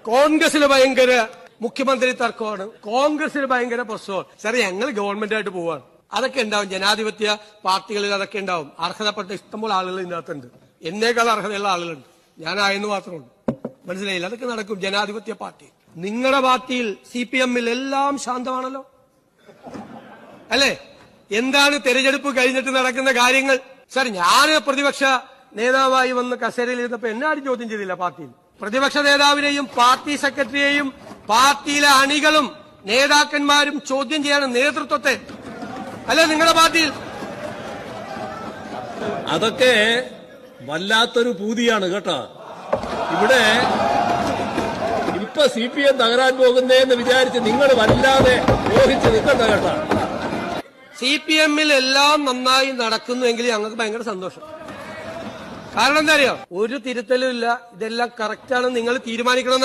കോൺഗ്രസിന് ഭയങ്കര മുഖ്യമന്ത്രി തർക്കമാണ്, കോൺഗ്രസിന് ഭയങ്കര പ്രശ്നമാണ്. സാറേ, ഞങ്ങൾ ഗവൺമെന്റായിട്ട് പോവാണ്. അതൊക്കെ ഉണ്ടാവും, ജനാധിപത്യ പാർട്ടികളിൽ അതൊക്കെ ഉണ്ടാവും. അർഹതപ്പെട്ട ഇഷ്ടംപോലെ ആളുകൾ ഇതിനകത്തുണ്ട്, എന്നേക്കാൾ അർഹതയുള്ള ആളുകളുണ്ട്. ഞാനായെന്ന് മാത്രമുള്ളൂ. മനസ്സിലായില്ല? അതൊക്കെ നടക്കും ജനാധിപത്യ പാർട്ടി. നിങ്ങളുടെ പാർട്ടിയിൽ CPM-ൽ എല്ലാം ശാന്തമാണല്ലോ, അല്ലേ? എന്താണ് തെരഞ്ഞെടുപ്പ് കഴിഞ്ഞിട്ട് നടക്കുന്ന കാര്യങ്ങൾ? സാർ, ഞാൻ പ്രതിപക്ഷ നേതാവായി വന്ന് കസേരയിൽ ഇരുന്നപ്പോ എന്നെ ആരും ചോദ്യം ചെയ്തില്ല. പാർട്ടിയിൽ പ്രതിപക്ഷ നേതാവിനെയും പാർട്ടി സെക്രട്ടറിയെയും പാർട്ടിയിലെ അണികളും നേതാക്കന്മാരും ചോദ്യം ചെയ്യാണ് നേതൃത്വത്തെ, അല്ലെ നിങ്ങളുടെ പാർട്ടിയിൽ? അതൊക്കെ വല്ലാത്തൊരു പൂതിയാണ് കേട്ടോ. ഇവിടെ ഇപ്പൊ CPM തകരാൻ പോകുന്നതെന്ന് വിചാരിച്ച് നിങ്ങൾ വല്ലാതെ യോജിച്ച് നിൽക്കണ്ട കേട്ടോ. CPM-ൽ എല്ലാം നന്നായി നടക്കുന്നുവെങ്കിൽ ഞങ്ങൾക്ക് ഭയങ്കര സന്തോഷം. കാരണം എന്താ അറിയോ? ഒരു തിരുത്തലും ഇല്ല, ഇതെല്ലാം കറക്റ്റാണെന്ന് നിങ്ങൾ തീരുമാനിക്കണം.